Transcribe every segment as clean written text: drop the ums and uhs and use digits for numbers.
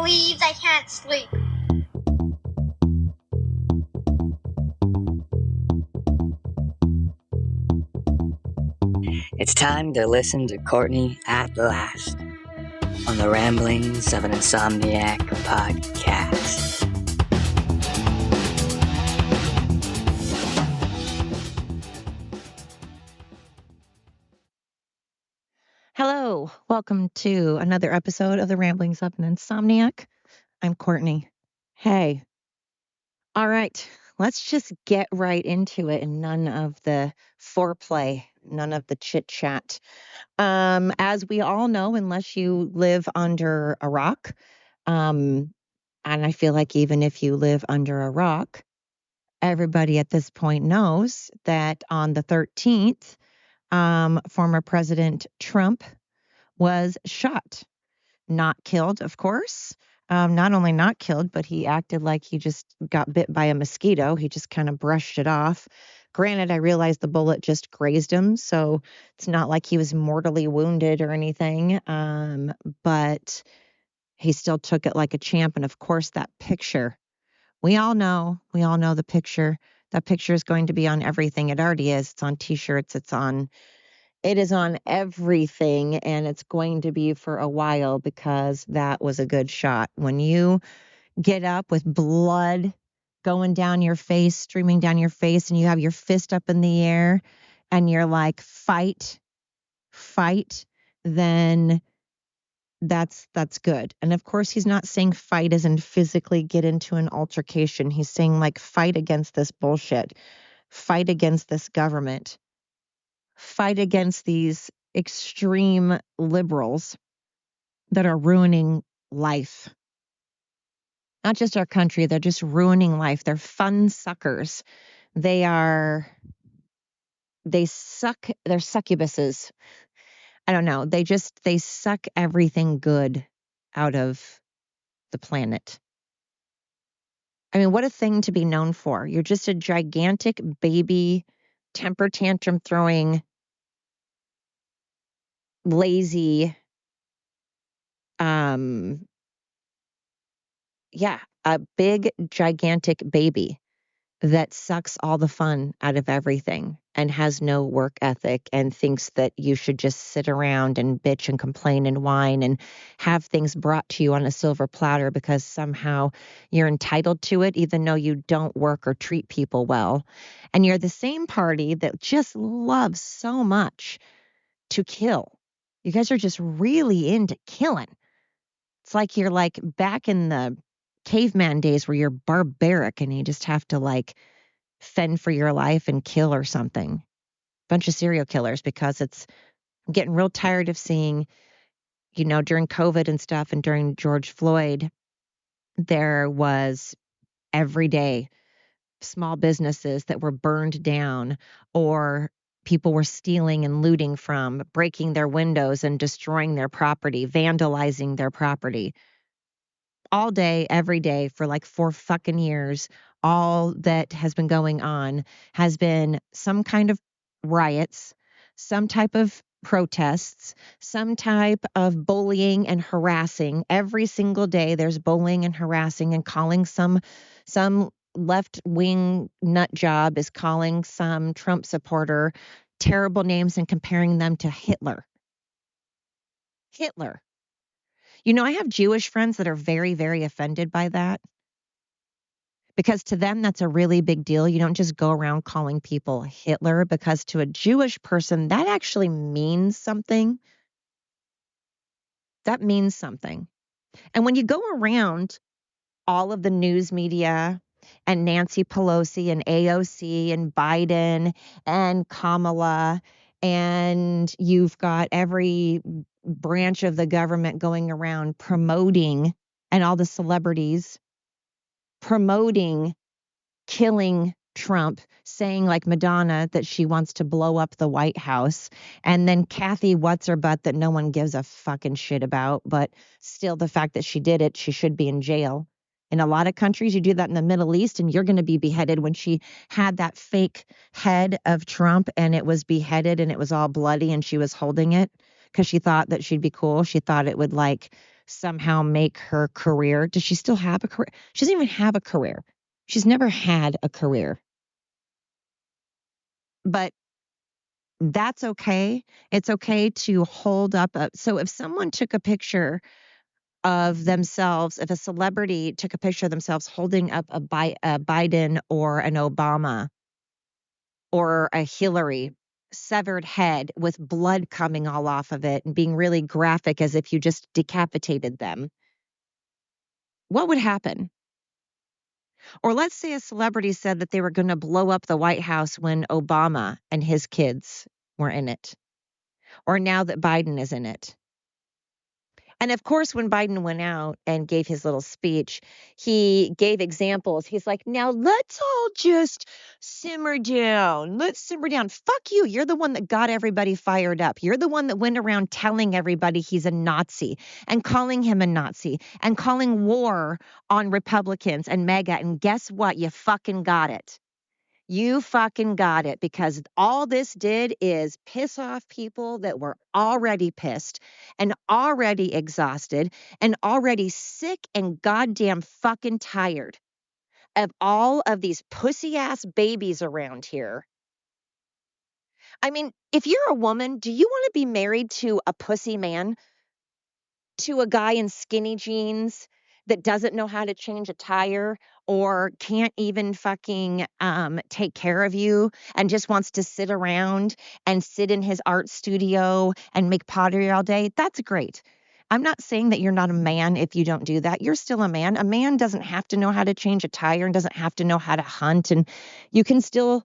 believes I can't sleep. It's time to listen to Courtney at last on the Ramblings of an Insomniac podcast. Hello, welcome to another episode of the Ramblings of an Insomniac. I'm Courtney. Hey. All right, let's just get right into it and none of the foreplay, none of the chit chat. As we all know, unless you live under a rock, and I feel like even if you live under a rock, everybody at this point knows that on the 13th, former President Trump was shot. Not killed, of course. Not only not killed, but he acted like he just got bit by a mosquito. He just kind of brushed it off. Granted, I realized the bullet just grazed him, so it's not like he was mortally wounded or anything. But he still took it like a champ. And of course, that picture, we all know the picture. That picture is going to be on everything. It already is. It's on T-shirts. It is on everything, and it's going to be for a while because that was a good shot. When you get up with blood going down your face, streaming down your face, and you have your fist up in the air, and you're like, fight, then that's good. And of course, he's not saying fight as in physically get into an altercation. He's saying like fight against this bullshit, fight against this government. Fight against these extreme liberals that are ruining life. Not just our country, they're just ruining life. They're fun suckers. They're succubuses. I don't know. They suck everything good out of the planet. I mean, what a thing to be known for. You're just a gigantic baby, temper tantrum throwing, lazy, a big, gigantic baby that sucks all the fun out of everything and has no work ethic and thinks that you should just sit around and bitch and complain and whine and have things brought to you on a silver platter because somehow you're entitled to it, even though you don't work or treat people well. And you're the same party that just loves so much to kill. You guys are just really into killing. It's like you're like back in the caveman days where you're barbaric and you just have to like fend for your life and kill or something. Bunch of serial killers because I'm getting real tired of seeing, during COVID and stuff and during George Floyd, there was every day small businesses that were burned down or people were stealing and looting from, breaking their windows and destroying their property, vandalizing their property. All day, every day for like 4 fucking years, all that has been going on has been some kind of riots, some type of protests, some type of bullying and harassing. Every single day there's bullying and harassing and calling some left-wing nut job is calling some Trump supporter terrible names and comparing them to Hitler. I have Jewish friends that are very, very offended by that because to them, that's a really big deal. You don't just go around calling people Hitler because to a Jewish person, that actually means something. That means something. And when you go around all of the news media and Nancy Pelosi and AOC and Biden and Kamala, and you've got every branch of the government going around promoting, and all the celebrities promoting killing Trump, saying like Madonna that she wants to blow up the White House, and then Kathy what's her butt that no one gives a fucking shit about, but still the fact that she did it, she should be in jail. In a lot of countries, you do that in the Middle East and you're going to be beheaded. When she had that fake head of Trump and it was beheaded and it was all bloody and she was holding it because she thought that she'd be cool. She thought it would like somehow make her career. Does she still have a career? She doesn't even have a career. She's never had a career. But that's okay. It's okay to hold up. So if someone took a picture of themselves, if a celebrity took a picture of themselves holding up a Biden or an Obama or a Hillary severed head with blood coming all off of it and being really graphic as if you just decapitated them, what would happen? Or let's say a celebrity said that they were going to blow up the White House when Obama and his kids were in it, or now that Biden is in it. And of course, when Biden went out and gave his little speech, he gave examples. He's like, now let's all just simmer down. Let's simmer down. Fuck you. You're the one that got everybody fired up. You're the one that went around telling everybody he's a Nazi and calling him a Nazi and calling war on Republicans and MAGA. And guess what? You fucking got it. You fucking got it, because all this did is piss off people that were already pissed and already exhausted and already sick and goddamn fucking tired of all of these pussy ass babies around here. I mean, if you're a woman, do you want to be married to a pussy man? To a guy in skinny jeans that doesn't know how to change a tire or can't even fucking take care of you and just wants to sit around and sit in his art studio and make pottery all day? That's great. I'm not saying that you're not a man if you don't do that. You're still a man. A man doesn't have to know how to change a tire and doesn't have to know how to hunt. And you can still.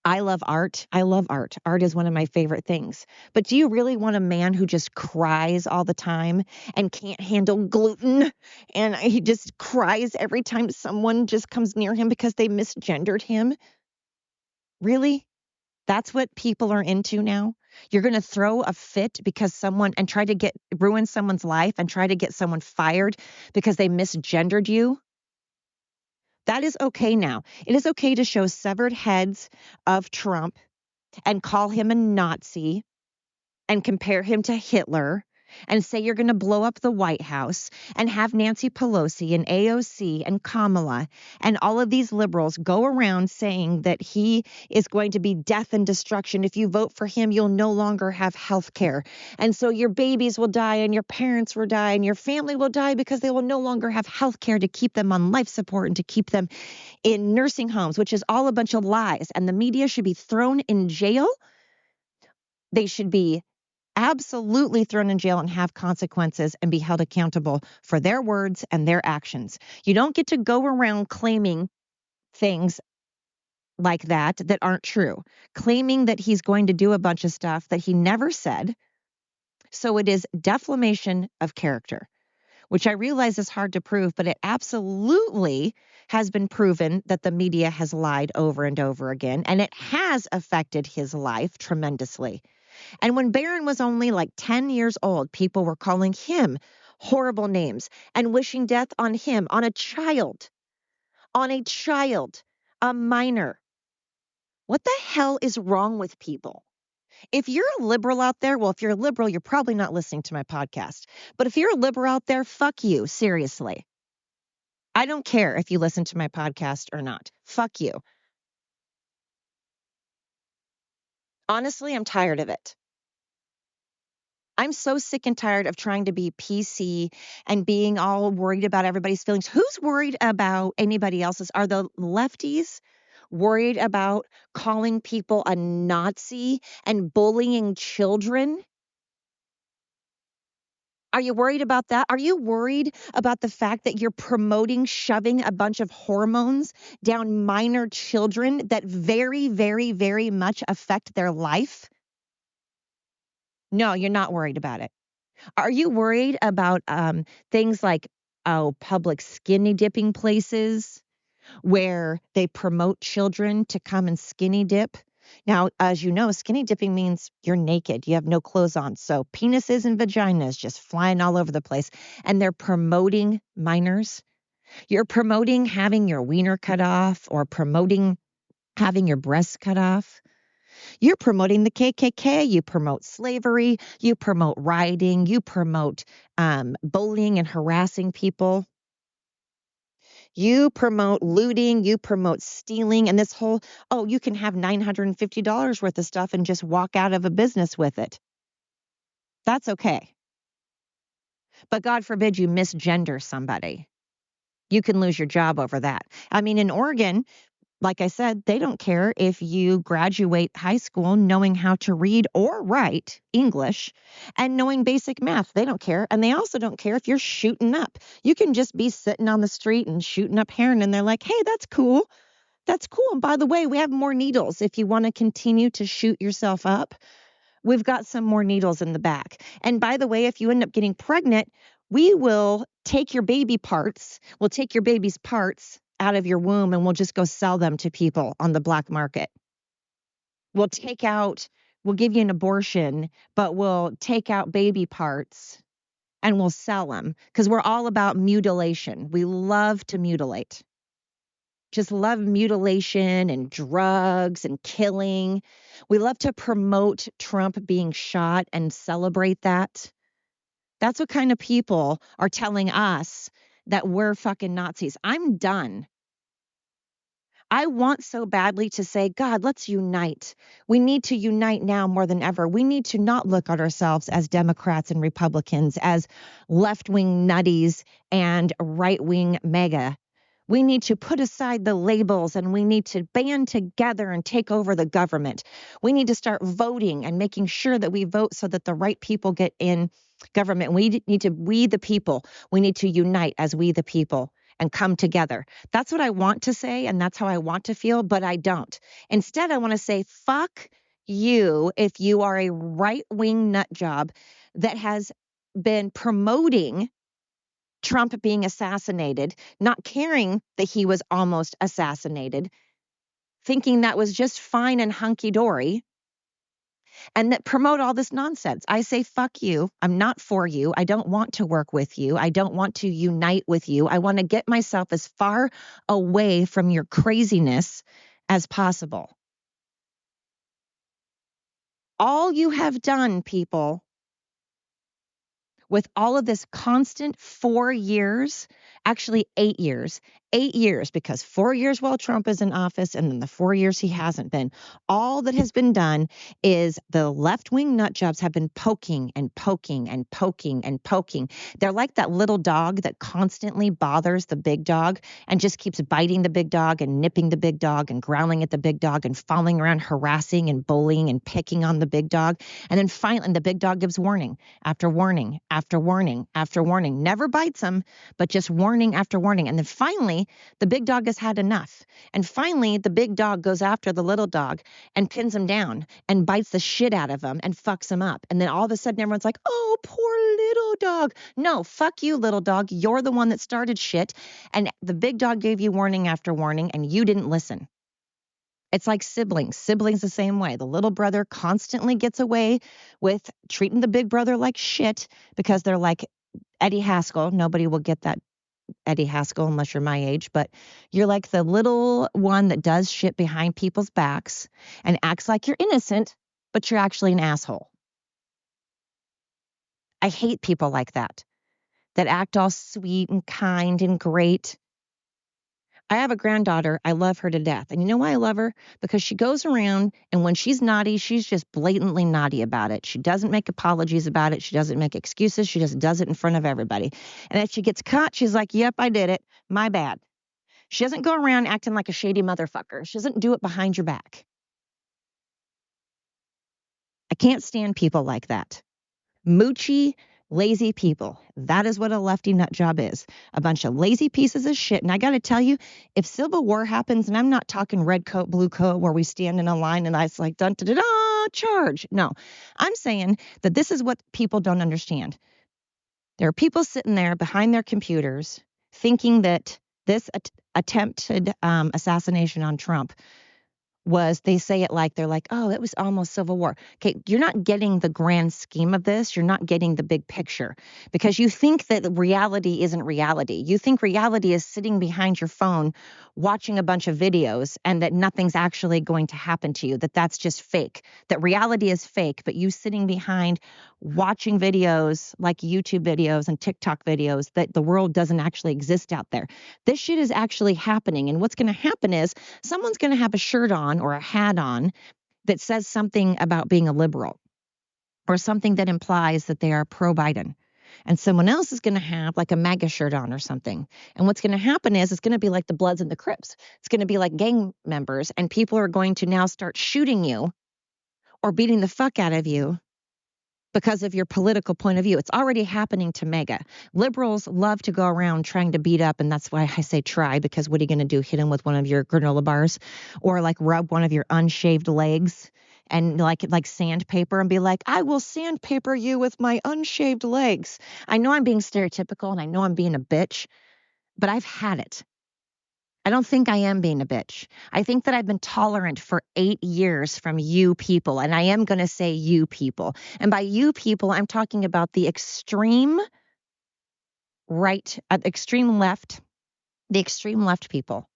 I love art. I love art. Art is one of my favorite things. But do you really want a man who just cries all the time and can't handle gluten? And he just cries every time someone just comes near him because they misgendered him? Really? That's what people are into now? You're going to throw a fit because someone and try to ruin someone's life and try to get someone fired because they misgendered you? That is okay now. It is okay to show severed heads of Trump and call him a Nazi and compare him to Hitler and say you're going to blow up the White House and have Nancy Pelosi and AOC and Kamala and all of these liberals go around saying that he is going to be death and destruction. If you vote for him, you'll no longer have health care. And so your babies will die and your parents will die and your family will die because they will no longer have health care to keep them on life support and to keep them in nursing homes, which is all a bunch of lies. And the media should be thrown in jail. They should be absolutely thrown in jail and have consequences and be held accountable for their words and their actions. You don't get to go around claiming things like that aren't true, claiming that he's going to do a bunch of stuff that he never said. So it is defamation of character, which I realize is hard to prove, but it absolutely has been proven that the media has lied over and over again, and it has affected his life tremendously. And when Barron was only like 10 years old, people were calling him horrible names and wishing death on him, on a child, a minor. What the hell is wrong with people? If you're a liberal out there, well, if you're a liberal, you're probably not listening to my podcast. But if you're a liberal out there, fuck you, seriously. I don't care if you listen to my podcast or not. Fuck you. Honestly, I'm tired of it. I'm so sick and tired of trying to be PC and being all worried about everybody's feelings. Who's worried about anybody else's? Are the lefties worried about calling people a Nazi and bullying children? Are you worried about that? Are you worried about the fact that you're promoting shoving a bunch of hormones down minor children that very, very, very much affect their life? No, you're not worried about it. Are you worried about things like public skinny dipping places where they promote children to come and skinny dip? Now, as you know, skinny dipping means you're naked. You have no clothes on. So penises and vaginas just flying all over the place. And they're promoting minors. You're promoting having your wiener cut off or promoting having your breasts cut off. You're promoting the KKK. You promote slavery. You promote rioting. You promote bullying and harassing people. You promote looting. You promote stealing. And this whole, oh, you can have $950 worth of stuff and just walk out of a business with it. That's okay. But God forbid you misgender somebody. You can lose your job over that. I mean, in Oregon, like I said, they don't care if you graduate high school knowing how to read or write English and knowing basic math. They don't care. And they also don't care if you're shooting up. You can just be sitting on the street and shooting up heroin, and they're like, hey, that's cool. That's cool. And by the way, we have more needles. If you want to continue to shoot yourself up, we've got some more needles in the back. And by the way, if you end up getting pregnant, we will take your baby parts. We'll take your baby's parts out of your womb and we'll just go sell them to people on the black market. We'll give you an abortion, but we'll take out baby parts and we'll sell them because we're all about mutilation. We love to mutilate. Just love mutilation and drugs and killing. We love to promote Trump being shot and celebrate that. That's what kind of people are telling us that we're fucking Nazis. I'm done. I want so badly to say, God, let's unite. We need to unite now more than ever. We need to not look at ourselves as Democrats and Republicans, as left-wing nutties and right-wing MAGA. We need to put aside the labels and we need to band together and take over the government. We need to start voting and making sure that we vote so that the right people get in government. We the people, we need to unite as we the people and come together. That's what I want to say and that's how I want to feel, but I don't. Instead, I want to say, fuck you if you are a right-wing nut job that has been promoting Trump being assassinated, not caring that he was almost assassinated, thinking that was just fine and hunky-dory, and that promote all this nonsense. I say, fuck you. I'm not for you. I don't want to work with you. I don't want to unite with you. I want to get myself as far away from your craziness as possible. All you have done, people, with all of this constant 4 years, actually 8 years, because 4 years while Trump is in office and then the 4 years he hasn't been, all that has been done is the left-wing nut jobs have been poking and poking and poking and poking. They're like that little dog that constantly bothers the big dog and just keeps biting the big dog and nipping the big dog and growling at the big dog and following around harassing and bullying and picking on the big dog. And then finally the big dog gives warning after warning after warning after warning, never bites him, but just warning after warning. And then finally, the big dog has had enough. And finally, the big dog goes after the little dog and pins him down and bites the shit out of him and fucks him up. And then all of a sudden, everyone's like, oh, poor little dog. No, fuck you, little dog. You're the one that started shit. And the big dog gave you warning after warning, and you didn't listen. It's like siblings. Siblings the same way. The little brother constantly gets away with treating the big brother like shit because they're like Eddie Haskell. Nobody will get that Eddie Haskell unless you're my age, but you're like the little one that does shit behind people's backs and acts like you're innocent, but you're actually an asshole. I hate people like that act all sweet and kind and great. I have a granddaughter. I love her to death. And you know why I love her? Because she goes around and when she's naughty, she's just blatantly naughty about it. She doesn't make apologies about it. She doesn't make excuses. She just does it in front of everybody. And if she gets caught, she's like, yep, I did it. My bad. She doesn't go around acting like a shady motherfucker. She doesn't do it behind your back. I can't stand people like that. Moochy, lazy people. That is what a lefty nut job is. A bunch of lazy pieces of shit. And I got to tell you, if civil war happens, and I'm not talking red coat, blue coat, where we stand in a line and it's like, dun, da, da, da, charge. No, I'm saying that this is what people don't understand. There are people sitting there behind their computers thinking that this attempted assassination on Trump was, they say it like they're like, oh, it was almost civil war. Okay, you're not getting the grand scheme of this. You're not getting the big picture because you think that reality isn't reality. You think reality is sitting behind your phone watching a bunch of videos and that nothing's actually going to happen to you, that that's just fake, that reality is fake, but you sitting behind watching videos like YouTube videos and TikTok videos, that the world doesn't actually exist out there. This shit is actually happening. And what's going to happen is someone's going to have a shirt on or a hat on that says something about being a liberal or something that implies that they are pro Biden. And someone else is going to have like a MAGA shirt on or something. And what's going to happen is it's going to be like the Bloods and the Crips. It's going to be like gang members, and people are going to now start shooting you or beating the fuck out of you because of your political point of view. It's already happening to MAGA. Liberals love to go around trying to beat up, and that's why I say try, because what are you going to do? Hit them with one of your granola bars or like rub one of your unshaved legs and like sandpaper and be like, I will sandpaper you with my unshaved legs. I know I'm being stereotypical and I know I'm being a bitch, but I've had it. I don't think I am being a bitch. I think that I've been tolerant for 8 years from you people, and I am going to say you people. And by you people, I'm talking about the extreme right, extreme left, the extreme left people.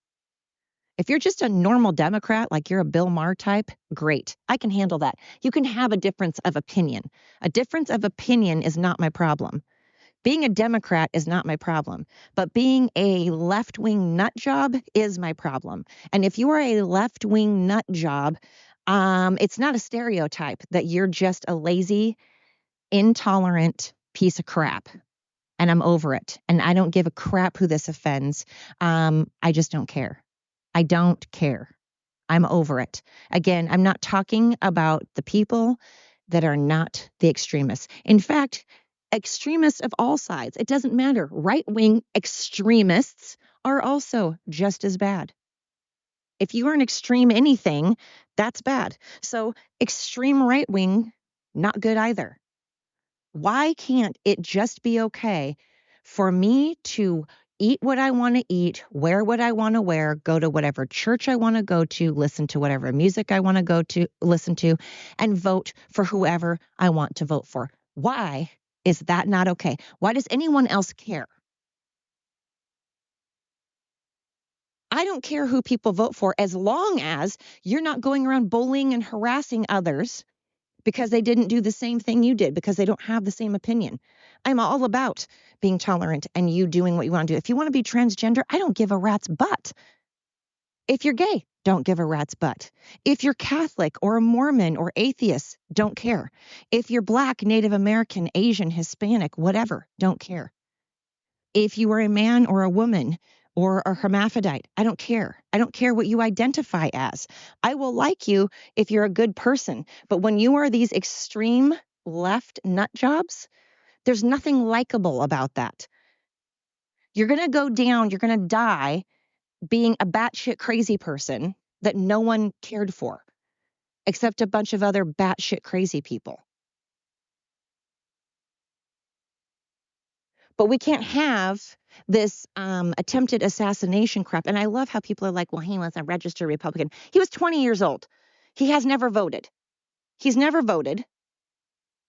If you're just a normal Democrat, like you're a Bill Maher type, great. I can handle that. You can have a difference of opinion. A difference of opinion is not my problem. Being a Democrat is not my problem, but being a left-wing nut job is my problem. And if you are a left-wing nut job, it's not a stereotype that you're just a lazy, intolerant piece of crap. And I'm over it. And I don't give a crap who this offends. I just don't care. I don't care. I'm over it. Again, I'm not talking about the people that are not the extremists. In fact, extremists of all sides, it doesn't matter. Right-wing extremists are also just as bad. If you are an extreme anything, that's bad. So extreme right-wing, not good either. Why can't it just be okay for me to eat what I want to eat, wear what I want to wear, go to whatever church I want to go to, listen to whatever music I want to go to, listen to, and vote for whoever I want to vote for? Why is that not okay? Why does anyone else care? I don't care who people vote for as long as you're not going around bullying and harassing others because they didn't do the same thing you did, because they don't have the same opinion. I'm all about being tolerant and you doing what you want to do. If you want to be transgender, I don't give a rat's butt. If you're gay, don't give a rat's butt. If you're Catholic or a Mormon or atheist, don't care. If you're Black, Native American, Asian, Hispanic, whatever, don't care. If you are a man or a woman or a hermaphrodite, I don't care. I don't care what you identify as. I will like you if you're a good person. But when you are these extreme left nut jobs, there's nothing likable about that. You're going to go down, you're going to die being a batshit crazy person that no one cared for, except a bunch of other batshit crazy people. But we can't have this attempted assassination crap. And I love how people are like, well, he was a registered Republican. He was 20 years old. He has never voted. He's never voted.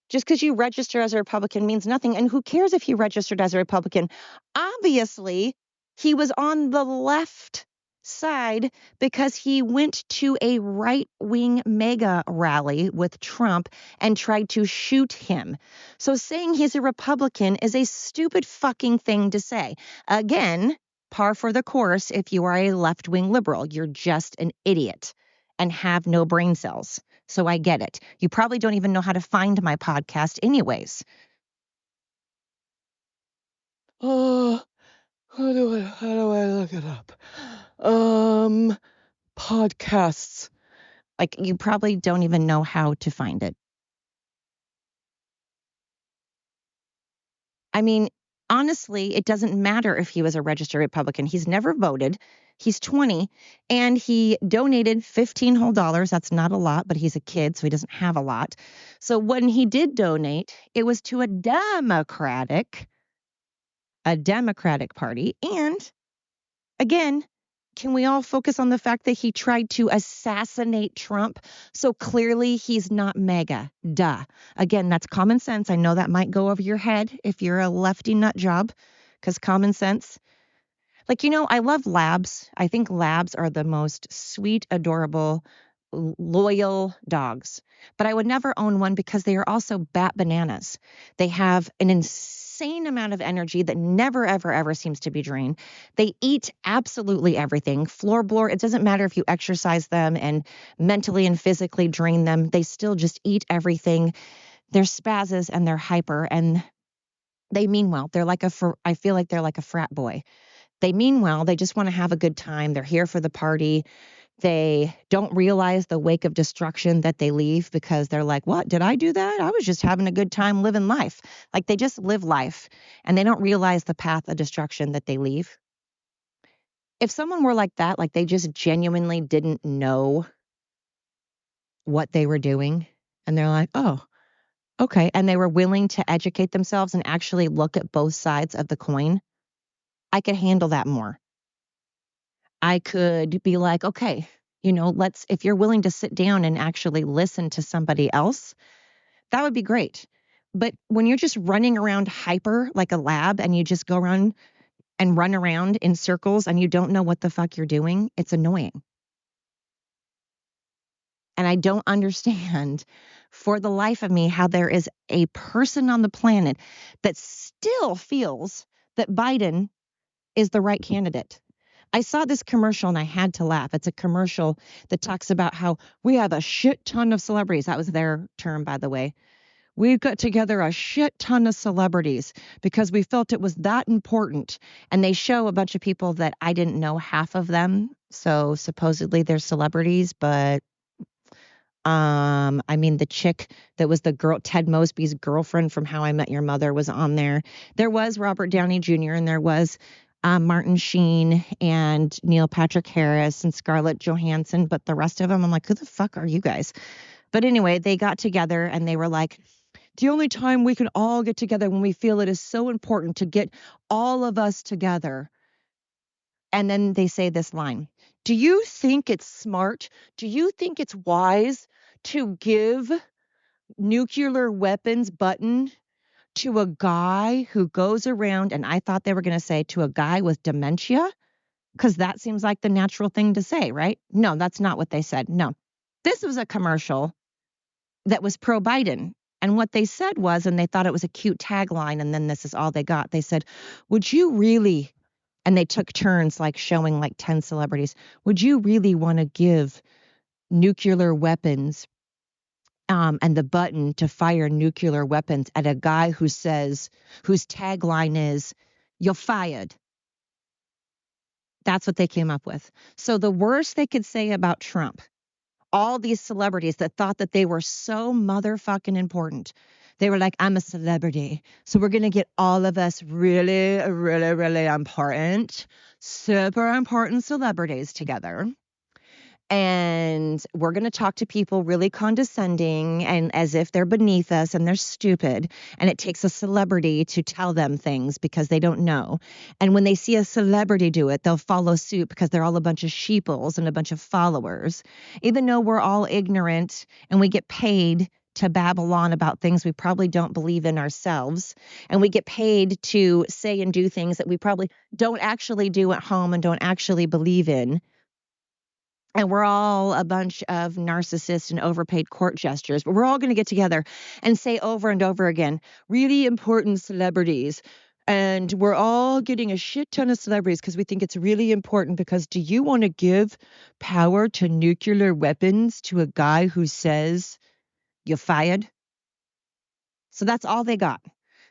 Just because you register as a Republican means nothing. And who cares if you registered as a Republican? Obviously, he was on the left side because he went to a right-wing mega rally with Trump and tried to shoot him. So saying he's a Republican is a stupid fucking thing to say. Again, par for the course if you are a left-wing liberal. You're just an idiot and have no brain cells. So I get it. You probably don't even know how to find my podcast anyways. Oh, how do I look it up? Podcasts. Like, you probably don't even know how to find it. I mean, honestly, it doesn't matter if he was a registered Republican. He's never voted. He's 20 and he donated $15 whole. That's not a lot, but he's a kid, so he doesn't have a lot. So when he did donate, it was to a Democratic Party. And again, can we all focus on the fact that he tried to assassinate Trump? So clearly he's not MAGA. Duh. Again, that's common sense. I know that might go over your head if you're a lefty nut job, because common sense. Like, I love labs. I think labs are the most sweet, adorable, loyal dogs. But I would never own one because they are also bat bananas. They have an insane amount of energy that never, ever, ever seems to be drained. They eat absolutely everything. It doesn't matter if you exercise them and mentally and physically drain them. They still just eat everything. They're spazzes and they're hyper and they mean well. I feel like they're like a frat boy. They mean well. They just want to have a good time. They're here for the party. They don't realize the wake of destruction that they leave because they're like, what? Did I do that? I was just having a good time living life. Like they just live life and they don't realize the path of destruction that they leave. If someone were like that, like they just genuinely didn't know what they were doing and they're like, oh, okay. And they were willing to educate themselves and actually look at both sides of the coin, I could handle that more. I could be like, okay, if you're willing to sit down and actually listen to somebody else, that would be great. But when you're just running around hyper like a lab and you just go around and run around in circles and you don't know what the fuck you're doing, it's annoying. And I don't understand for the life of me how there is a person on the planet that still feels that Biden is the right candidate. I saw this commercial and I had to laugh. It's a commercial that talks about how we have a shit ton of celebrities. That was their term, by the way. We've got together a shit ton of celebrities because we felt it was that important. And they show a bunch of people that I didn't know half of them. So supposedly they're celebrities, but the chick that was the girl, Ted Mosby's girlfriend from How I Met Your Mother was on there. There was Robert Downey Jr. and there was Martin Sheen and Neil Patrick Harris and Scarlett Johansson, but the rest of them, I'm like, who the fuck are you guys? But anyway, they got together and they were like, the only time we can all get together when we feel it is so important to get all of us together. And then they say this line, do you think it's smart? Do you think it's wise to give nuclear weapons button to a guy who goes around, and I thought they were going to say to a guy with dementia, because that seems like the natural thing to say, right? No, that's not what they said. No, this was a commercial that was pro-Biden. And what they said was, and they thought it was a cute tagline, and then this is all they got. They said, would you really, and they took turns like showing like 10 celebrities, would you really want to give nuclear weapons and the button to fire nuclear weapons at a guy whose tagline is, you're fired? That's what they came up with. So the worst they could say about Trump, all these celebrities that thought that they were so motherfucking important, they were like, I'm a celebrity, so we're going to get all of us really, really, really important, super important celebrities together. And we're going to talk to people really condescending and as if they're beneath us and they're stupid. And it takes a celebrity to tell them things because they don't know. And when they see a celebrity do it, they'll follow suit because they're all a bunch of sheeples and a bunch of followers. Even though we're all ignorant and we get paid to babble on about things we probably don't believe in ourselves. And we get paid to say and do things that we probably don't actually do at home and don't actually believe in. And we're all a bunch of narcissists and overpaid court gestures, but we're all going to get together and say over and over again, really important celebrities. And we're all getting a shit ton of celebrities because we think it's really important. Because do you want to give power to nuclear weapons to a guy who says you're fired? So that's all they got.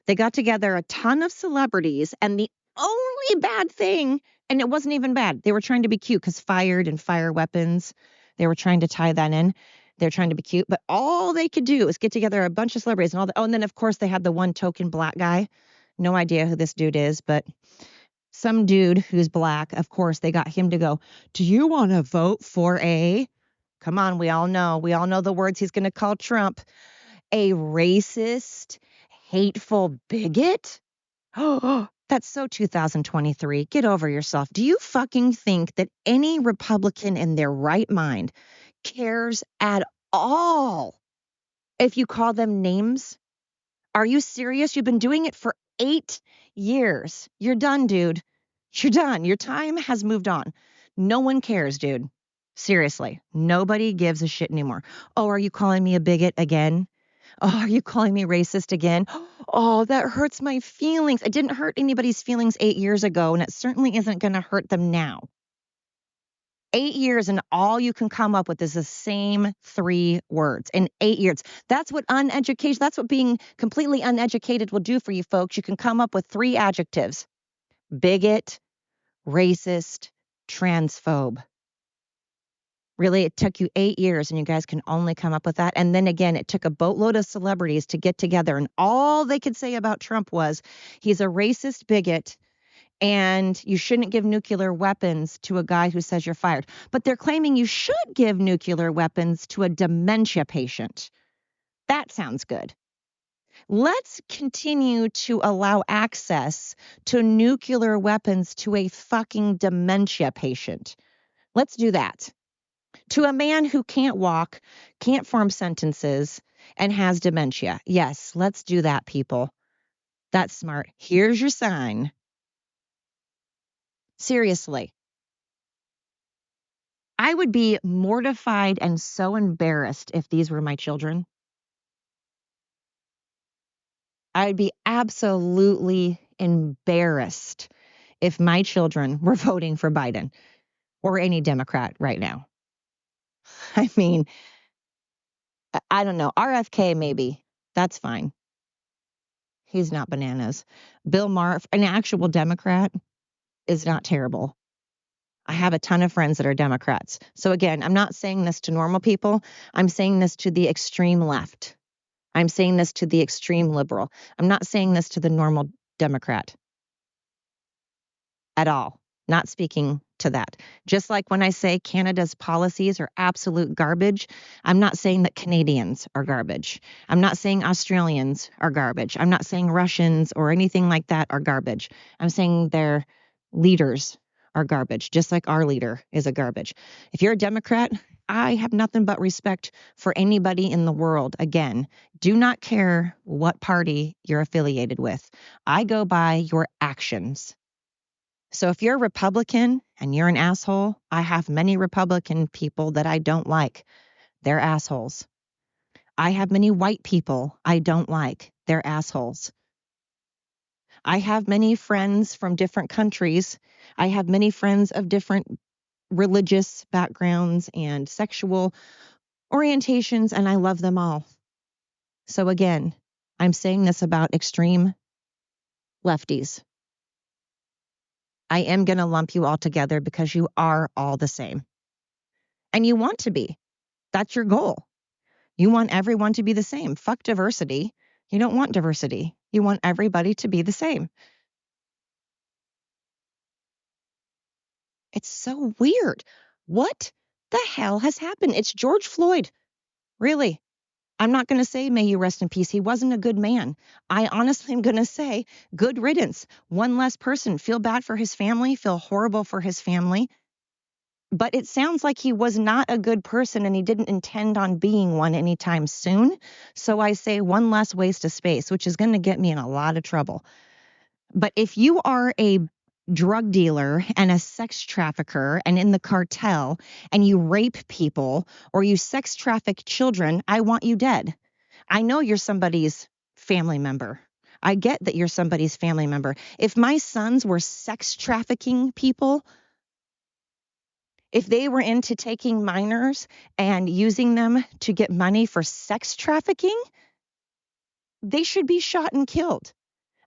They got together a ton of celebrities, and the only bad thing, and it wasn't even bad, they were trying to be cute because fired and fire weapons, they were trying to tie that in. They're trying to be cute, but all they could do is get together a bunch of celebrities and all that. Oh, and then of course they had the one token black guy. No idea who this dude is, but some dude who's black. Of course, they got him to go, do you want to vote for come on, we all know the words he's going to call Trump, a racist, hateful bigot? Oh, That's so 2023. Get over yourself. Do you fucking think that any Republican in their right mind cares at all if you call them names? Are you serious? You've been doing it for 8 years. You're done, dude. You're done. Your time has moved on. No one cares, dude. Seriously. Nobody gives a shit anymore. Oh, are you calling me a bigot again? Oh, are you calling me racist again? Oh, that hurts my feelings. It didn't hurt anybody's feelings 8 years ago, and it certainly isn't going to hurt them now. 8 years, and all you can come up with is the same 3 words in 8 years. That's what that's what being completely uneducated will do for you folks. You can come up with 3 adjectives: bigot, racist, transphobe. Really, it took you 8 years, and you guys can only come up with that. And then again, it took a boatload of celebrities to get together, and all they could say about Trump was he's a racist bigot, and you shouldn't give nuclear weapons to a guy who says you're fired. But they're claiming you should give nuclear weapons to a dementia patient. That sounds good. Let's continue to allow access to nuclear weapons to a fucking dementia patient. Let's do that. To a man who can't walk, can't form sentences, and has dementia. Yes, let's do that, people. That's smart. Here's your sign. Seriously. I would be mortified and so embarrassed if these were my children. I'd be absolutely embarrassed if my children were voting for Biden or any Democrat right now. I mean, I don't know. RFK, maybe. That's fine. He's not bananas. Bill Maher, an actual Democrat, is not terrible. I have a ton of friends that are Democrats. So again, I'm not saying this to normal people. I'm saying this to the extreme left. I'm saying this to the extreme liberal. I'm not saying this to the normal Democrat at all. Not speaking to that. Just like when I say Canada's policies are absolute garbage, I'm not saying that Canadians are garbage. I'm not saying Australians are garbage. I'm not saying Russians or anything like that are garbage. I'm saying their leaders are garbage, just like our leader is a garbage. If you're a Democrat, I have nothing but respect for anybody in the world. Again, do not care what party you're affiliated with. I go by your actions. So if you're a Republican and you're an asshole, I have many Republican people that I don't like. They're assholes. I have many white people I don't like. They're assholes. I have many friends from different countries. I have many friends of different religious backgrounds and sexual orientations, and I love them all. So again, I'm saying this about extreme lefties. I am going to lump you all together because you are all the same. And you want to be. That's your goal. You want everyone to be the same. Fuck diversity. You don't want diversity. You want everybody to be the same. It's so weird. What the hell has happened? It's George Floyd. Really. I'm not going to say may you rest in peace. He wasn't a good man. I honestly am going to say good riddance. One less person. Feel bad for his family. Feel horrible for his family. But it sounds like he was not a good person and he didn't intend on being one anytime soon. So I say one less waste of space, which is going to get me in a lot of trouble. But if you are a drug dealer and a sex trafficker and in the cartel and you rape people or you sex traffic children, I want you dead. I know you're somebody's family member. I get that you're somebody's family member. If my sons were sex trafficking people, if they were into taking minors and using them to get money for sex trafficking, they should be shot and killed.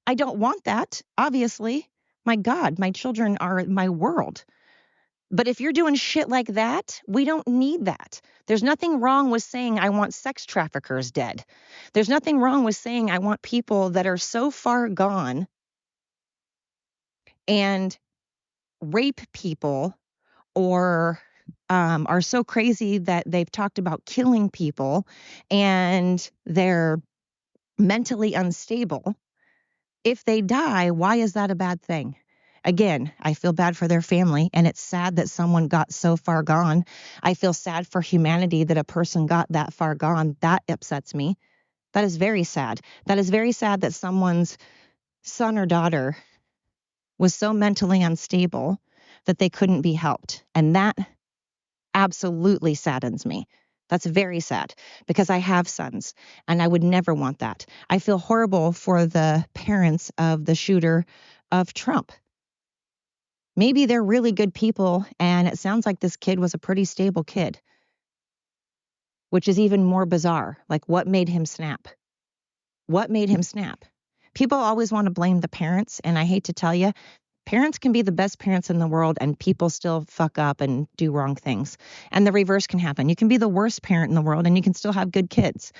I don't want that, obviously. My God, my children are my world. But if you're doing shit like that, we don't need that. There's nothing wrong with saying I want sex traffickers dead. There's nothing wrong with saying I want people that are so far gone and rape people or are so crazy that they've talked about killing people and they're mentally unstable. If they die, why is that a bad thing? Again, I feel bad for their family, and it's sad that someone got so far gone. I feel sad for humanity that a person got that far gone. That upsets me. That is very sad. That is very sad that someone's son or daughter was so mentally unstable that they couldn't be helped. And that absolutely saddens me. That's very sad because I have sons and I would never want that. I feel horrible for the parents of the shooter of Trump. Maybe they're really good people, and it sounds like this kid was a pretty stable kid, which is even more bizarre. Like, what made him snap? What made him snap? People always want to blame the parents, and I hate to tell you, parents can be the best parents in the world, and people still fuck up and do wrong things. And the reverse can happen. You can be the worst parent in the world, and you can still have good kids.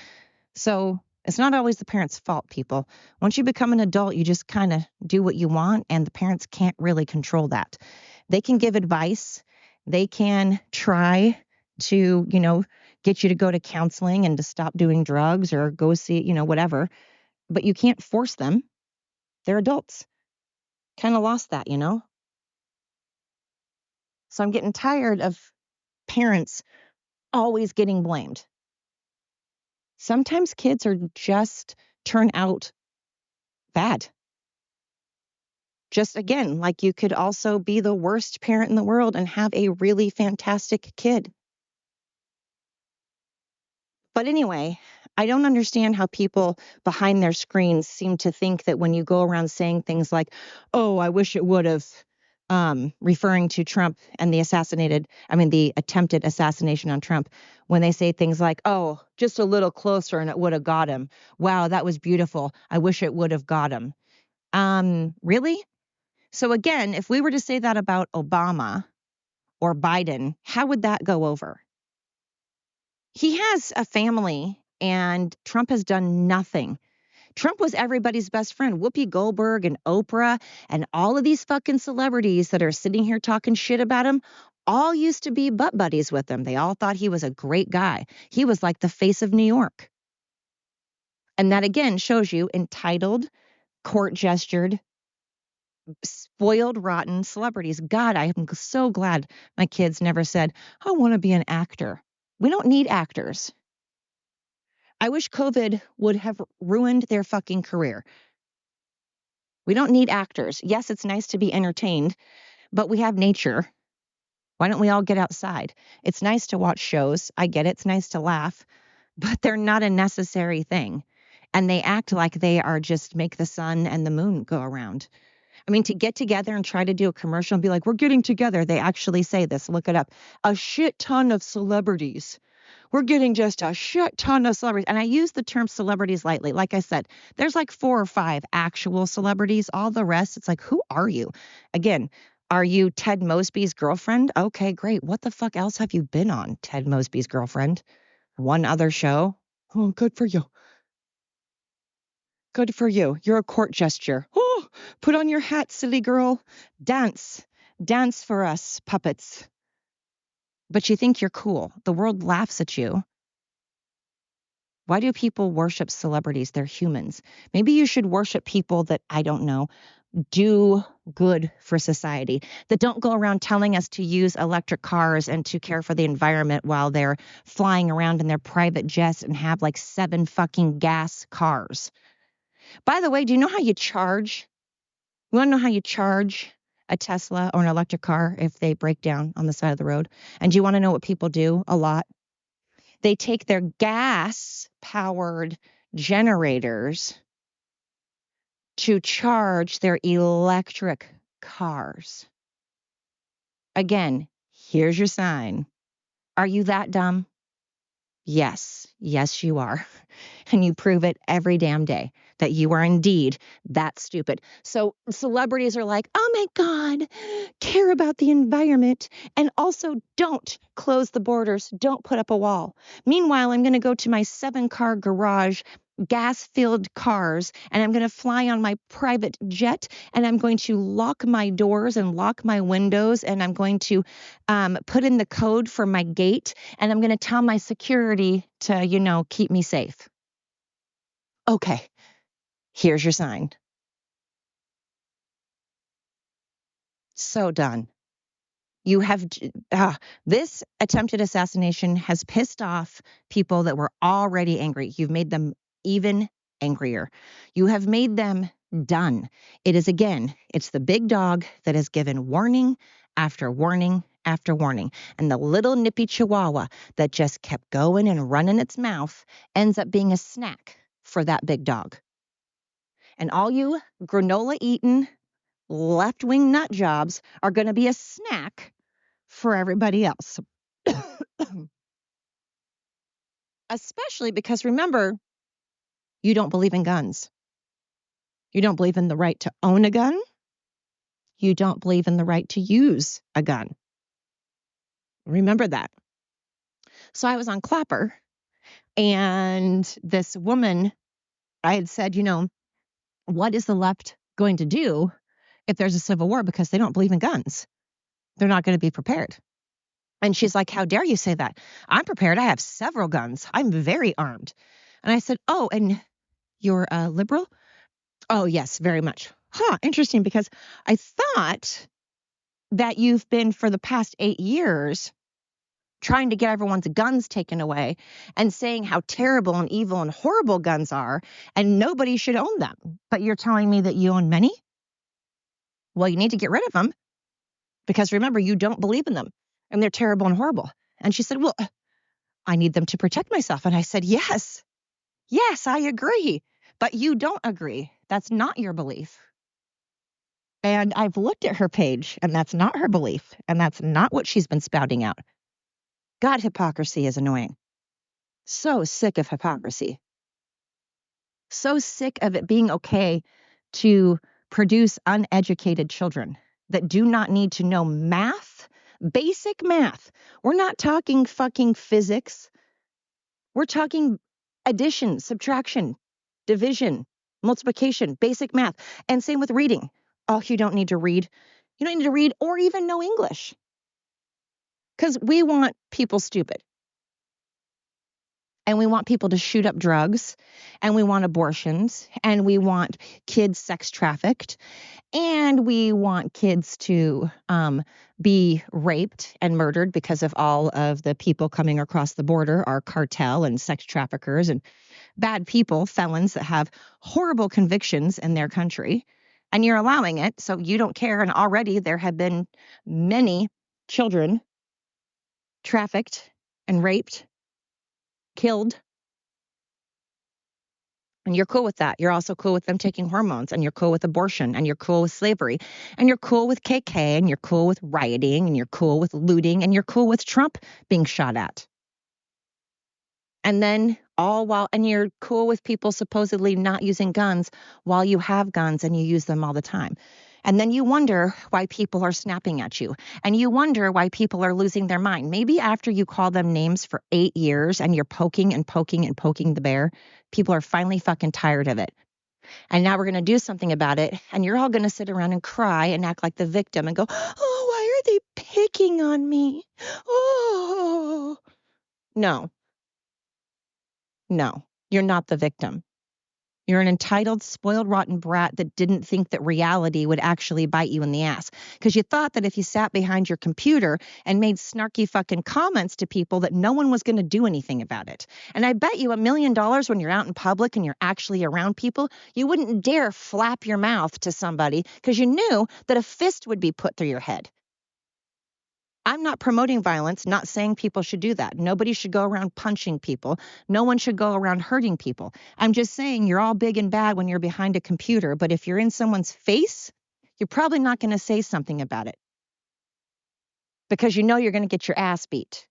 So it's not always the parents' fault, people. Once you become an adult, you just kind of do what you want, and the parents can't really control that. They can give advice. They can try to, get you to go to counseling and to stop doing drugs or go see, whatever. But you can't force them. They're adults. Kind of lost that. So I'm getting tired of parents always getting blamed. Sometimes kids are just turn out bad. Just again, like you could also be the worst parent in the world and have a really fantastic kid. But anyway, I don't understand how people behind their screens seem to think that when you go around saying things like, oh, I wish it would have, referring to Trump and the attempted assassination on Trump, when they say things like, oh, just a little closer and it would have got him. Wow, that was beautiful. I wish it would have got him. Really? So again, if we were to say that about Obama or Biden, how would that go over? He has a family and Trump has done nothing. Trump was everybody's best friend. Whoopi Goldberg and Oprah and all of these fucking celebrities that are sitting here talking shit about him all used to be butt buddies with him. They all thought he was a great guy. He was like the face of New York. And that again shows you entitled, court gestured, spoiled, rotten celebrities. God, I am so glad my kids never said, I want to be an actor. We don't need actors. I wish COVID would have ruined their fucking career. We don't need actors. Yes, it's nice to be entertained, but we have nature. Why don't we all get outside? It's nice to watch shows. I get it. It's nice to laugh, but they're not a necessary thing. And they act like they are just make the sun and the moon go around. I mean, to get together and try to do a commercial and be like, we're getting together. They actually say this. Look it up. A shit ton of celebrities. We're getting just a shit ton of celebrities. And I use the term celebrities lightly. Like I said, there's like 4 or 5 actual celebrities. All the rest, it's like, who are you? Again, are you Ted Mosby's girlfriend? Okay, great. What the fuck else have you been on, Ted Mosby's girlfriend? One other show? Oh, good for you. Good for you. You're a court gesture. Oh, put on your hat, silly girl. Dance. Dance for us, puppets. But you think you're cool. The world laughs at you. Why do people worship celebrities? They're humans. Maybe you should worship people that, I don't know, do good for society, that don't go around telling us to use electric cars and to care for the environment while they're flying around in their private jets and have like 7 fucking gas cars. By the way, do you know how you charge? You want to know how you charge a Tesla or an electric car if they break down on the side of the road? And do you want to know what people do a lot? They take their gas-powered generators to charge their electric cars. Again, here's your sign. Are you that dumb? Yes, you are. And you prove it every damn day that you are indeed that stupid. So celebrities are like, oh my God, care about the environment and also don't close the borders. Don't put up a wall. Meanwhile, I'm going to go to my 7-car garage, gas-filled cars, and I'm going to fly on my private jet, and I'm going to lock my doors and lock my windows, and I'm going to put in the code for my gate, and I'm going to tell my security to, keep me safe. Okay, here's your sign. So done. You have this attempted assassination has pissed off people that were already angry. You've made them even angrier. You have made them done. It's the big dog that has given warning after warning after warning. And the little nippy chihuahua that just kept going and running its mouth ends up being a snack for that big dog. And all you granola eating left-wing nut jobs are going to be a snack for everybody else. Especially because, remember, you don't believe in guns. You don't believe in the right to own a gun. You don't believe in the right to use a gun. Remember that. So I was on Clapper, and this woman, I had said, what is the left going to do if there's a civil war? Because they don't believe in guns. They're not going to be prepared. And she's like, how dare you say that? I'm prepared. I have several guns. I'm very armed. And I said, oh, and you're a liberal? Oh, yes, very much. Interesting, because I thought that you've been for the past 8 years trying to get everyone's guns taken away and saying how terrible and evil and horrible guns are and nobody should own them. But you're telling me that you own many? Well, you need to get rid of them because remember, you don't believe in them and they're terrible and horrible. And she said, well, I need them to protect myself. And I said, yes, I agree. But you don't agree. That's not your belief. And I've looked at her page, and that's not her belief, and that's not what she's been spouting out. God, hypocrisy is annoying. So sick of hypocrisy. So sick of it being okay to produce uneducated children that do not need to know math, basic math. We're not talking fucking physics. We're talking addition, subtraction, division, multiplication, basic math, and same with reading. Oh, you don't need to read. You don't need to read or even know English because we want people stupid. And we want people to shoot up drugs, and we want abortions, and we want kids sex trafficked, and we want kids to be raped and murdered because of all of the people coming across the border are cartel and sex traffickers and bad people, felons that have horrible convictions in their country. And you're allowing it, so you don't care. And already there have been many children trafficked and raped, killed. And you're cool with that. You're also cool with them taking hormones, and you're cool with abortion, and you're cool with slavery, and you're cool with KK, and you're cool with rioting, and you're cool with looting, and you're cool with Trump being shot at. And then and you're cool with people supposedly not using guns while you have guns and you use them all the time. And then you wonder why people are snapping at you. And you wonder why people are losing their mind. Maybe after you call them names for 8 years and you're poking and poking and poking the bear, people are finally fucking tired of it. And now we're going to do something about it. And you're all going to sit around and cry and act like the victim and go, oh, why are they picking on me? Oh, no, you're not the victim. You're an entitled, spoiled, rotten brat that didn't think that reality would actually bite you in the ass. Because you thought that if you sat behind your computer and made snarky fucking comments to people that no one was going to do anything about it. And I bet you $1 million when you're out in public and you're actually around people, you wouldn't dare flap your mouth to somebody because you knew that a fist would be put through your head. I'm not promoting violence, not saying people should do that. Nobody should go around punching people. No one should go around hurting people. I'm just saying you're all big and bad when you're behind a computer, but if you're in someone's face, you're probably not going to say something about it because you know you're going to get your ass beat.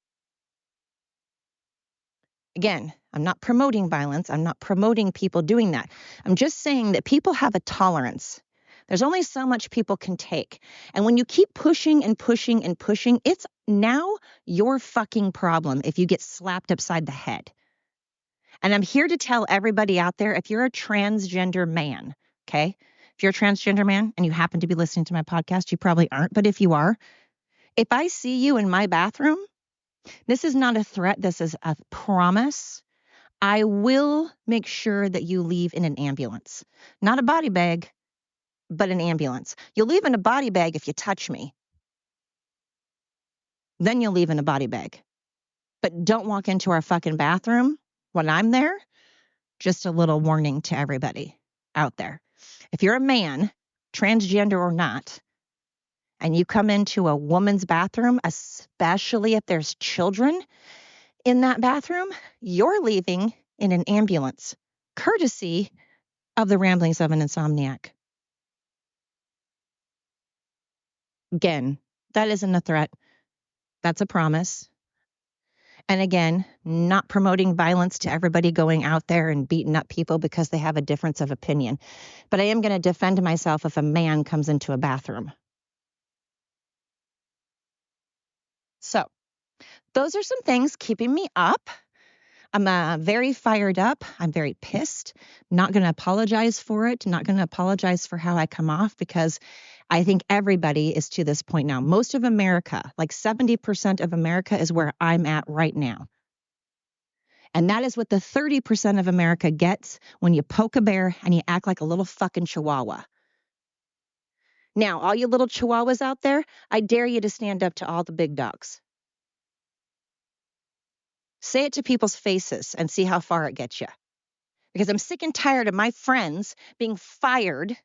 Again, I'm not promoting violence. I'm not promoting people doing that. I'm just saying that people have a tolerance. There's only so much people can take. And when you keep pushing and pushing and pushing, it's now your fucking problem if you get slapped upside the head. And I'm here to tell everybody out there, if you're a transgender man, okay? If you're a transgender man and you happen to be listening to my podcast, you probably aren't. But if you are, if I see you in my bathroom, this is not a threat. This is a promise. I will make sure that you leave in an ambulance, not a body bag, but an ambulance. You'll leave in a body bag if you touch me. Then you'll leave in a body bag. But don't walk into our fucking bathroom when I'm there. Just a little warning to everybody out there. If you're a man, transgender or not, and you come into a woman's bathroom, especially if there's children in that bathroom, you're leaving in an ambulance, courtesy of the ramblings of an insomniac. Again, that isn't a threat. That's a promise. And again, not promoting violence to everybody going out there and beating up people because they have a difference of opinion. But I am going to defend myself if a man comes into a bathroom. So those are some things keeping me up. I'm very fired up. I'm very pissed. Not going to apologize for it. Not going to apologize for how I come off, because I think everybody is to this point now. Most of America, like 70% of America, is where I'm at right now. And that is what the 30% of America gets when you poke a bear and you act like a little fucking chihuahua. Now, all you little chihuahuas out there, I dare you to stand up to all the big dogs. Say it to people's faces and see how far it gets you. Because I'm sick and tired of my friends being fired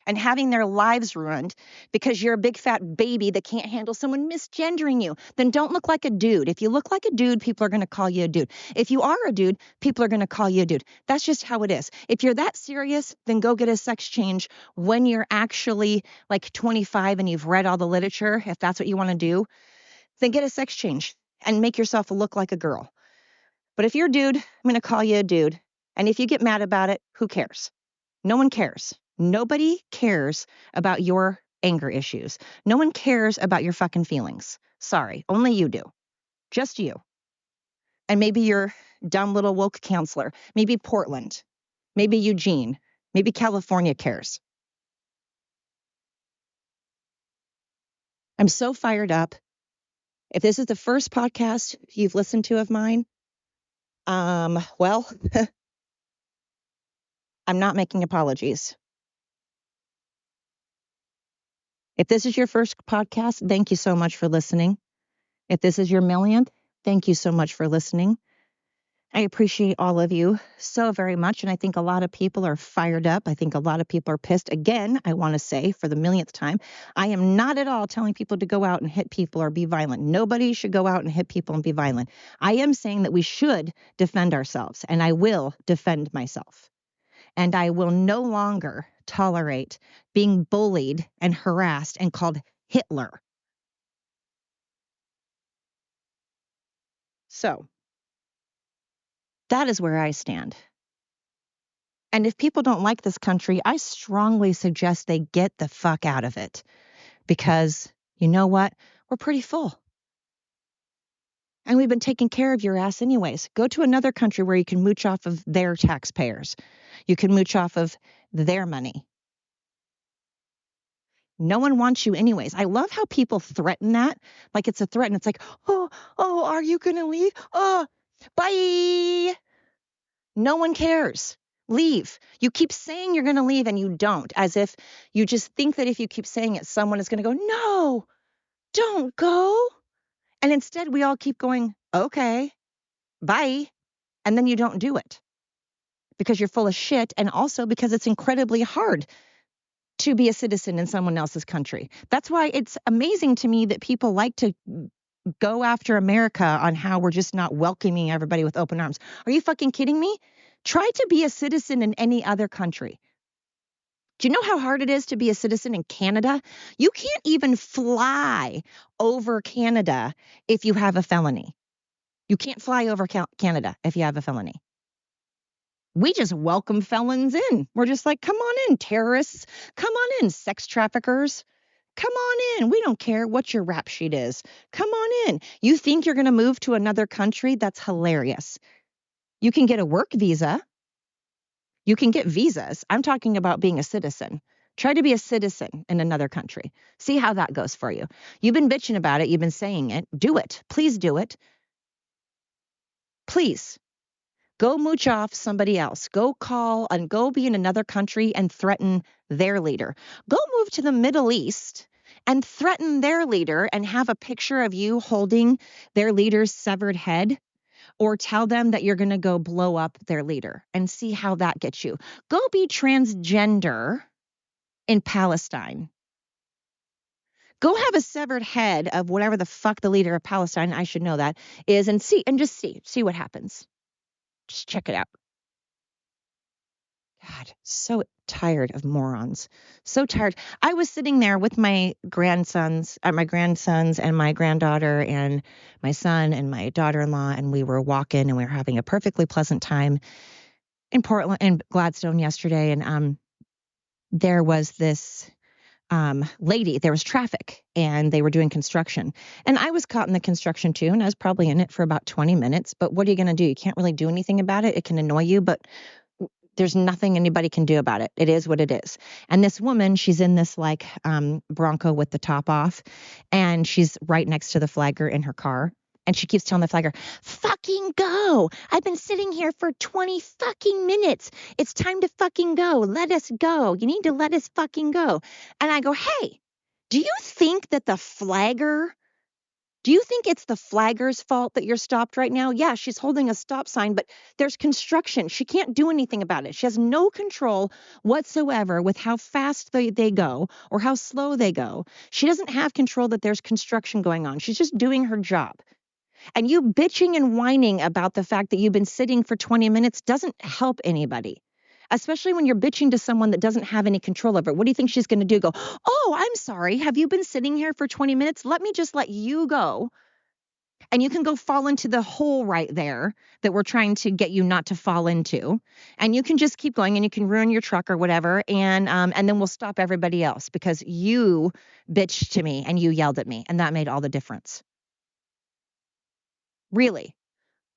and having their lives ruined because you're a big fat baby that can't handle someone misgendering you. Then don't look like a dude. If you look like a dude, people are going to call you a dude. If you are a dude, people are going to call you a dude. That's just how it is. If you're that serious, then go get a sex change when you're actually like 25 and you've read all the literature. If that's what you want to do, then get a sex change and make yourself look like a girl. But if you're a dude, I'm going to call you a dude. And if you get mad about it, who cares? No one cares. Nobody cares about your anger issues. No one cares about your fucking feelings. Sorry, only you do. Just you. And maybe your dumb little woke counselor. Maybe Portland. Maybe Eugene. Maybe California cares. I'm so fired up. If this is the first podcast you've listened to of mine, well, I'm not making apologies. If this is your first podcast, thank you so much for listening. If this is your millionth, thank you so much for listening. I appreciate all of you so very much. And I think a lot of people are fired up. I think a lot of people are pissed. Again, I want to say for the millionth time, I am not at all telling people to go out and hit people or be violent. Nobody should go out and hit people and be violent. I am saying that we should defend ourselves, and I will defend myself. And I will no longer tolerate being bullied and harassed and called Hitler. So that is where I stand. And if people don't like this country, I strongly suggest they get the fuck out of it. Because you know what? We're pretty full. And we've been taking care of your ass anyways. Go to another country where you can mooch off of their taxpayers. You can mooch off of their money. No one wants you anyways. I love how people threaten that. Like it's a threat. And it's like, oh, are you going to leave? Oh, bye. No one cares. Leave. You keep saying you're going to leave and you don't, as if you just think that if you keep saying it, someone is going to go, no, don't go. And instead, we all keep going, okay, bye. And then you don't do it because you're full of shit. And also because it's incredibly hard to be a citizen in someone else's country. That's why it's amazing to me that people like to go after America on how we're just not welcoming everybody with open arms. Are you fucking kidding me? Try to be a citizen in any other country. Do you know how hard it is to be a citizen in Canada? You can't even fly over Canada if you have a felony. You can't fly over Canada if you have a felony. We just welcome felons in. We're just like, come on in, terrorists. Come on in, sex traffickers. Come on in. We don't care what your rap sheet is. Come on in. You think you're going to move to another country? That's hilarious. You can get a work visa. You can get visas. I'm talking about being a citizen. Try to be a citizen in another country. See how that goes for you. You've been bitching about it. You've been saying it. Do it. Please do it. Please. Go mooch off somebody else. Go call and go be in another country and threaten their leader. Go move to the Middle East and threaten their leader and have a picture of you holding their leader's severed head, or tell them that you're going to go blow up their leader and see how that gets you. Go be transgender in Palestine. Go have a severed head of whatever the fuck the leader of Palestine, I should know that, is, and just see what happens. Just check it out. God, so tired of morons. So tired. I was sitting there with my grandsons and my granddaughter and my son and my daughter-in-law, and we were walking and we were having a perfectly pleasant time in Portland and Gladstone yesterday. And there was this lady, there was traffic and they were doing construction. And I was caught in the construction too, and I was probably in it for about 20 minutes. But what are you going to do? You can't really do anything about it. It can annoy you, but there's nothing anybody can do about it. It is what it is. And this woman, she's in this like Bronco with the top off, and she's right next to the flagger in her car. And she keeps telling the flagger, fucking go. I've been sitting here for 20 fucking minutes. It's time to fucking go. Let us go. You need to let us fucking go. And I go, hey, do you think that do you think it's the flagger's fault that you're stopped right now? Yeah, she's holding a stop sign, but there's construction. She can't do anything about it. She has no control whatsoever with how fast they go or how slow they go. She doesn't have control that there's construction going on. She's just doing her job. And you bitching and whining about the fact that you've been sitting for 20 minutes doesn't help anybody, especially when you're bitching to someone that doesn't have any control over it. What do you think she's going to do? Go, oh, I'm sorry. Have you been sitting here for 20 minutes? Let me just let you go. And you can go fall into the hole right there that we're trying to get you not to fall into. And you can just keep going and you can ruin your truck or whatever. And then we'll stop everybody else because you bitched to me and you yelled at me. And that made all the difference. Really.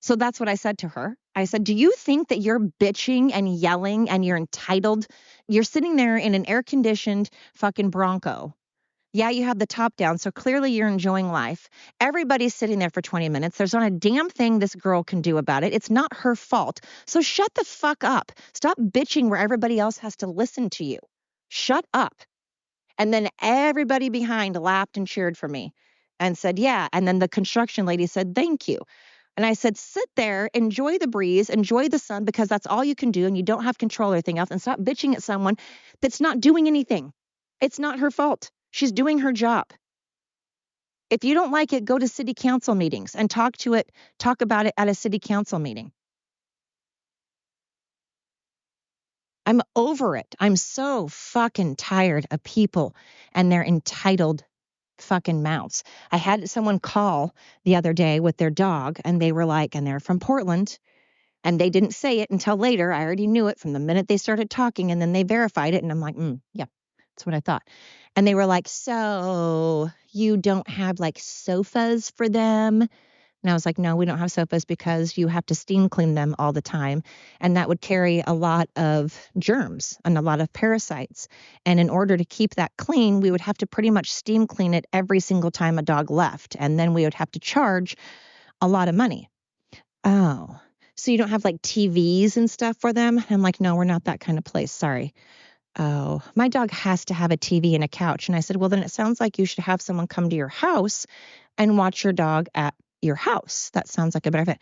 So that's what I said to her. I said, do you think that you're bitching and yelling and you're entitled? You're sitting there in an air conditioned fucking Bronco. Yeah, you have the top down, so clearly you're enjoying life. Everybody's sitting there for 20 minutes. There's not a damn thing this girl can do about it. It's not her fault. So shut the fuck up. Stop bitching where everybody else has to listen to you. Shut up. And then everybody behind laughed and cheered for me and said, yeah. And then the construction lady said, thank you. And I said, sit there, enjoy the breeze, enjoy the sun, because that's all you can do. And you don't have control or anything else. And stop bitching at someone that's not doing anything. It's not her fault. She's doing her job. If you don't like it, go to city council meetings and talk about it at a city council meeting. I'm over it. I'm so fucking tired of people and their entitled fucking mouths. I had someone call the other day with their dog, and they were like, and they're from Portland, and they didn't say it until later. I already knew it from the minute they started talking, and then they verified it. And I'm like, yeah, that's what I thought. And they were like, so you don't have like sofas for them? And I was like, no, we don't have sofas because you have to steam clean them all the time. And that would carry a lot of germs and a lot of parasites. And in order to keep that clean, we would have to pretty much steam clean it every single time a dog left. And then we would have to charge a lot of money. Oh, so you don't have like TVs and stuff for them? I'm like, no, we're not that kind of place. Sorry. Oh, my dog has to have a TV and a couch. And I said, well, then it sounds like you should have someone come to your house and watch your dog at your house. That sounds like a better fit.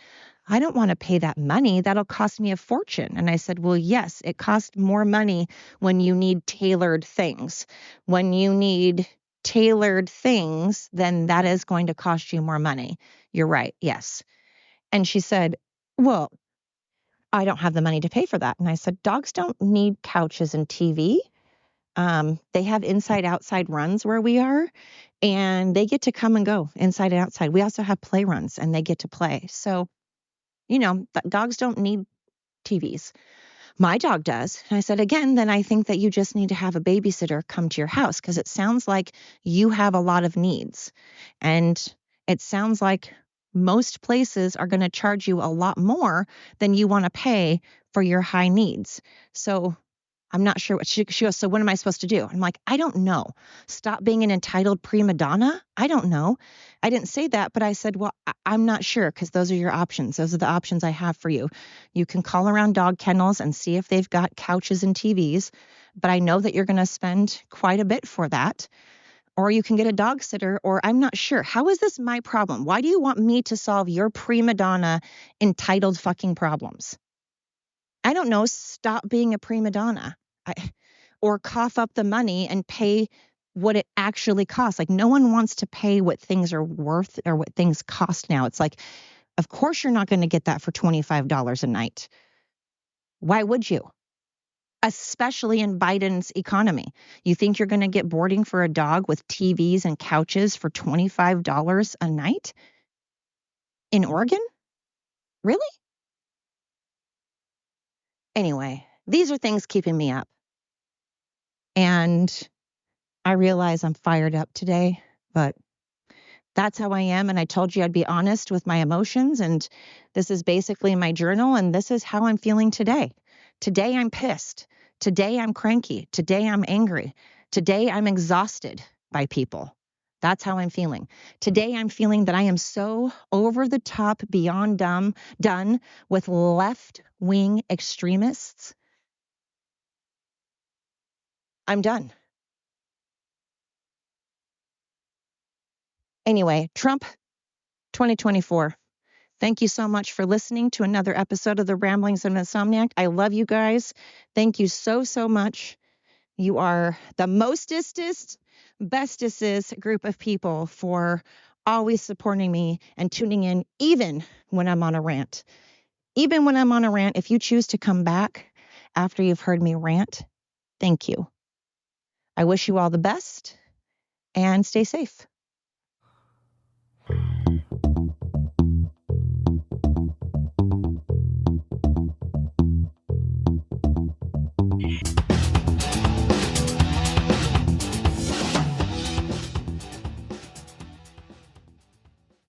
I don't want to pay that money. That'll cost me a fortune. And I said, well, yes, it costs more money when you need tailored things. When you need tailored things, then that is going to cost you more money. You're right. Yes. And she said, well, I don't have the money to pay for that. And I said, dogs don't need couches and TV. They have inside outside runs where we are, and they get to come and go inside and outside. We also have play runs and they get to play. So, dogs don't need TVs. My dog does. And I said, again, then I think that you just need to have a babysitter come to your house, because it sounds like you have a lot of needs. And it sounds like most places are going to charge you a lot more than you want to pay for your high needs. So I'm not sure what she goes, so what am I supposed to do? I'm like, I don't know. Stop being an entitled prima donna? I don't know. I didn't say that, but I said, well, I'm not sure because those are your options. Those are the options I have for you. You can call around dog kennels and see if they've got couches and TVs, but I know that you're going to spend quite a bit for that. Or you can get a dog sitter, or I'm not sure. How is this my problem? Why do you want me to solve your prima donna entitled fucking problems? I don't know. Stop being a prima donna. Or cough up the money and pay what it actually costs. Like, no one wants to pay what things are worth or what things cost now. It's like, of course you're not going to get that for $25 a night. Why would you? Especially in Biden's economy. You think you're going to get boarding for a dog with TVs and couches for $25 a night in Oregon? Really? Anyway, these are things keeping me up. And I realize I'm fired up today, but that's how I am. And I told you I'd be honest with my emotions. And this is basically my journal. And this is how I'm feeling today. Today, I'm pissed. Today, I'm cranky. Today, I'm angry. Today, I'm exhausted by people. That's how I'm feeling. Today, I'm feeling that I am so over the top, beyond done with left-wing extremists. I'm done. Anyway, Trump 2024. Thank you so much for listening to another episode of the Ramblings of an Insomniac. I love you guys. Thank you so, so much. You are the mostest, bestest group of people for always supporting me and tuning in, even when I'm on a rant. Even when I'm on a rant, if you choose to come back after you've heard me rant, thank you. I wish you all the best and stay safe.